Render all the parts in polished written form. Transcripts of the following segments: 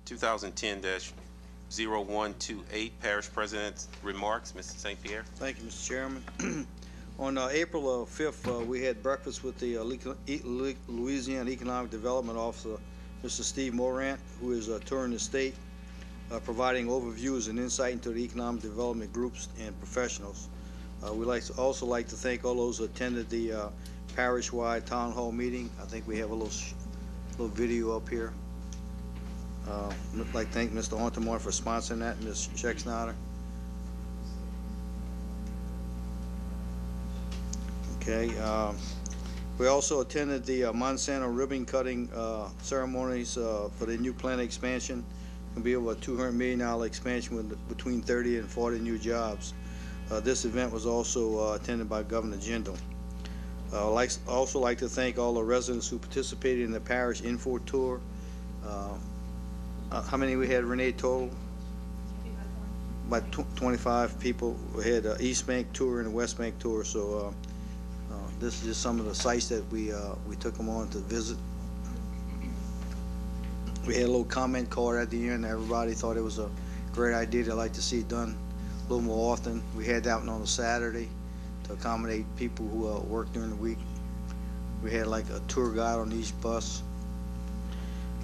2010-0128, Parish President remarks. Mr. St. Pierre. Thank you, Mr. Chairman. On April 5th, we had breakfast with the Louisiana Economic Development Officer, Mr. Steve Morant, who is touring the state, providing overviews and insight into the economic development groups and professionals. We'd also like to thank all those who attended the parish-wide town hall meeting. I think we have a little video up here. I'd like to thank Mr. Ontemore for sponsoring that, and Ms. Schexnadder. Okay. We also attended the Monsanto ribbon cutting ceremonies for the new plant expansion. It'll be over a $200 million expansion with between 30 and 40 new jobs. This event was also attended by Governor Jindal. I'd also like to thank all the residents who participated in the parish info tour. How many we had, Renee, total? About 25 people. We had an East Bank tour and a West Bank tour. So this is just some of the sites that we took them on to visit. We had a little comment card at the end. Everybody thought it was a great idea. They'd like to see it done a little more often. We had that one on a Saturday to accommodate people who work during the week. We had like a tour guide on each bus.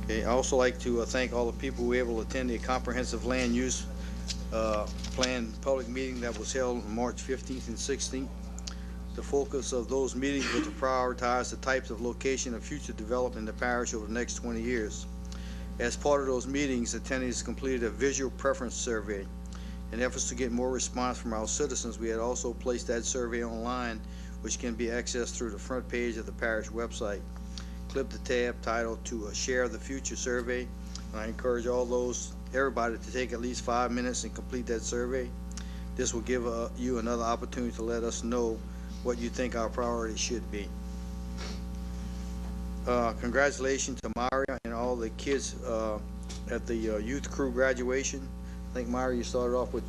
Okay, I also like to thank all the people who were able to attend the comprehensive land use plan public meeting that was held on March 15th and 16th. The focus of those meetings was to prioritize the types of location of future development in the parish over the next 20 years. As part of those meetings, attendees completed a visual preference survey. In efforts to get more response from our citizens, we had also placed that survey online, which can be accessed through the front page of the parish website. Click the tab titled to Share the Future survey. And I encourage everybody to take at least 5 minutes and complete that survey. This will give you another opportunity to let us know what you think our priorities should be. Congratulations to Maria and all the kids at the youth crew graduation. I think, Maria, you started off with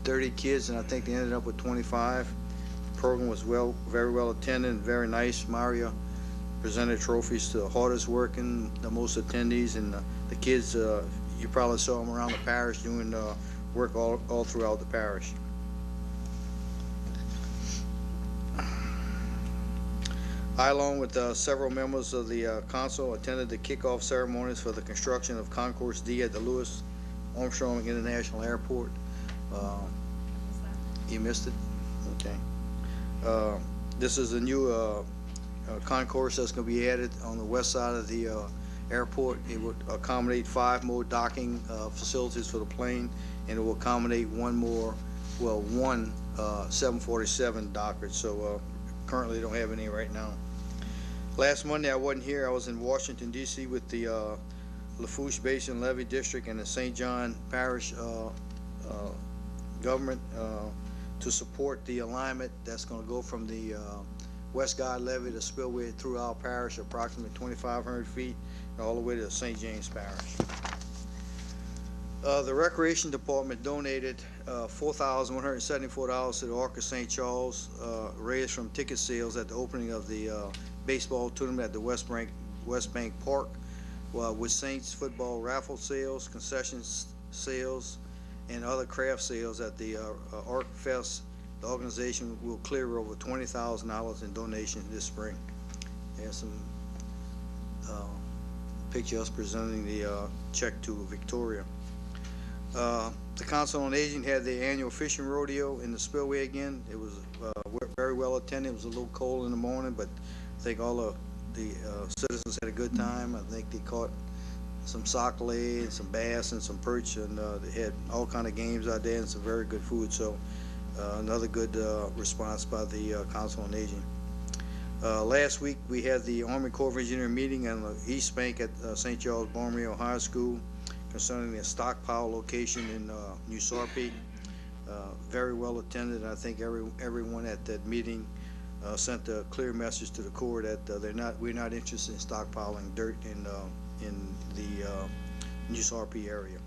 30 kids, and I think they ended up with 25. The program was very well attended and very nice. Maria presented trophies to the hardest working, the most attendees, and the kids, you probably saw them around the parish doing work all throughout the parish. I, along with several members of the council, attended the kickoff ceremonies for the construction of Concourse D at the Louis Armstrong International Airport. You missed it? Okay. This is a new concourse that's going to be added on the west side of the airport. It would accommodate 5 more docking facilities for the plane, and it will accommodate one 747 docker. So currently don't have any right now. Last Monday I wasn't here. I was in Washington, D.C. with the Lafourche Basin Levee District and the St. John Parish government to support the alignment that's going to go from the West God Levee to spillway through our parish, approximately 2,500 feet, and all the way to St. James Parish. The Recreation Department donated $4,174 to the Ark of St. Charles, raised from ticket sales at the opening of the baseball tournament at the West Bank Park, with Saints football raffle sales, concessions sales, and other craft sales at the Ark Fest. The organization will clear over $20,000 in donations this spring. There's some pictures presenting the check to Victoria. The Council on Aging had the annual fishing rodeo in the spillway again. It was very well attended. It was a little cold in the morning, but I think all of the citizens had a good time. I think they caught some sockeye and some bass and some perch, and they had all kind of games out there and some very good food. So another good response by the Council on Aging. Last week we had the Army Corps of Engineer meeting on the East Bank at St. Charles Borromeo High School concerning the stockpile location in New Sarpy. Very well attended. I think everyone at that meeting sent a clear message to the Corps that we're not interested in stockpiling dirt in the New Sarpy area.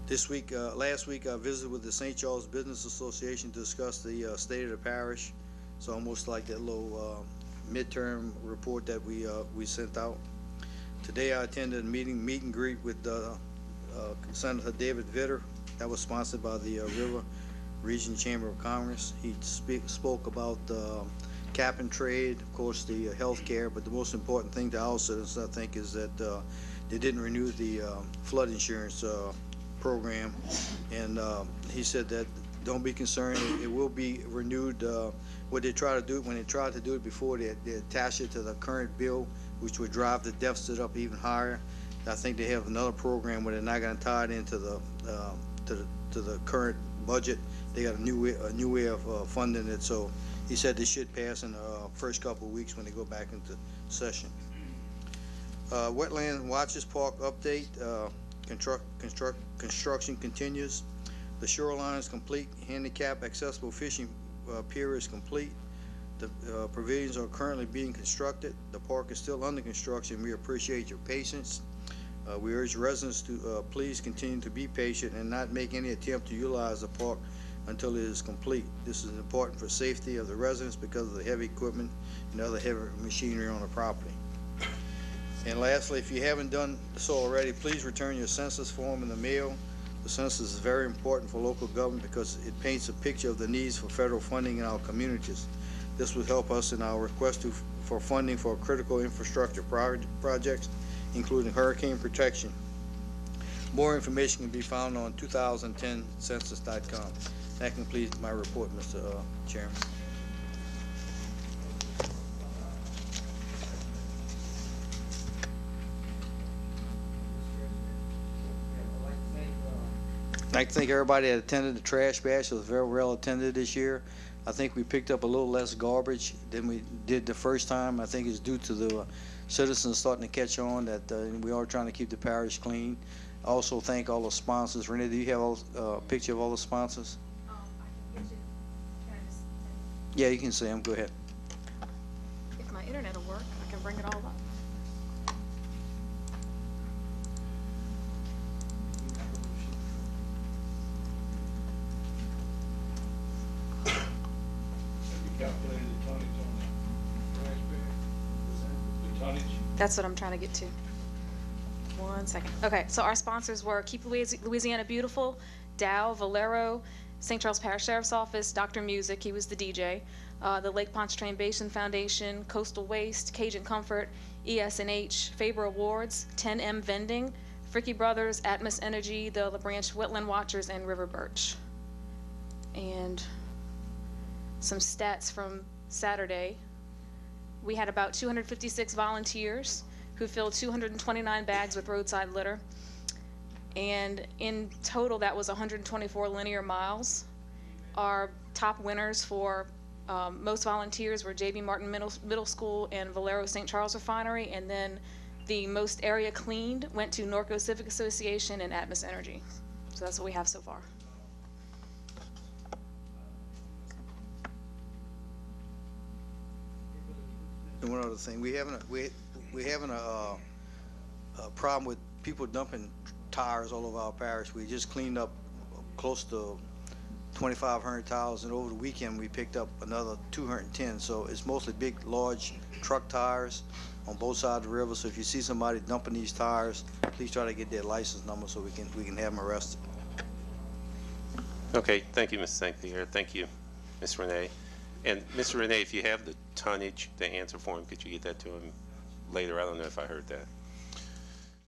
Last week, I visited with the St. Charles Business Association to discuss the state of the parish. It's almost like that little midterm report that we sent out. Today I attended a meet and greet with Senator David Vitter. That was sponsored by the River Region Chamber of Commerce. He spoke about cap and trade, of course, the health care, but the most important thing to our citizens, I think, is that they didn't renew the flood insurance program. And he said that don't be concerned, it will be renewed. What they try to do, when they tried to do it before, they attach it to the current bill, which would drive the deficit up even higher. I think they have another program where they're not going to tie it into the to the current budget. They got a new way of funding it. So he said they should pass in the first couple of weeks when they go back into session. Wetland Watches Park update. Construction continues. The shoreline is complete. Handicap accessible fishing pier is complete. The pavilions are currently being constructed. The park is still under construction. We appreciate your patience. We urge residents to please continue to be patient and not make any attempt to utilize the park until it is complete. This is important for safety of the residents because of the heavy equipment and other heavy machinery on the property. And lastly, if you haven't done so already, please return your census form in the mail. The census is very important for local government because it paints a picture of the needs for federal funding in our communities. This will help us in our request for funding for critical infrastructure projects, including hurricane protection. More information can be found on 2010census.com. That completes my report, Mr. Chairman. I'd like to thank everybody that attended the trash bash. It was very well attended this year. I think we picked up a little less garbage than we did the first time. I think it's due to the citizens starting to catch on that we are trying to keep the parish clean. I also thank all the sponsors. Renee, do you have a picture of all the sponsors? I can get you. Can I just? Yeah, you can say them. Go ahead. If my internet will work, I can bring it all up. Calculated the tonnage on the trash bag? The tonnage? That's what I'm trying to get to. 1 second. Okay, so our sponsors were Keep Louisiana Beautiful, Dow, Valero, St. Charles Parish Sheriff's Office, Dr. Music, he was the DJ, the Lake Pontchartrain Basin Foundation, Coastal Waste, Cajun Comfort, ES&H, Faber Awards, 10M Vending, Fricky Brothers, Atmos Energy, the LaBranch Wetland Watchers, and River Birch. And some stats from Saturday. We had about 256 volunteers who filled 229 bags with roadside litter. And in total, that was 124 linear miles. Our top winners for most volunteers were J.B. Martin Middle School and Valero St. Charles Refinery. And then the most area cleaned went to Norco Civic Association and Atmos Energy. So that's what we have so far. And one other thing, we having a problem with people dumping tires all over our parish. We just cleaned up close to 2,500 tires, and over the weekend we picked up another 210. So it's mostly big, large truck tires on both sides of the river. So if you see somebody dumping these tires, please try to get their license number so we can have them arrested. Okay, thank you, Mr. St. Pierre. Thank you, Ms. Renee. And Mr. Renee, if you have the tonnage, the answer form, could you get that to him later? I don't know if I heard that.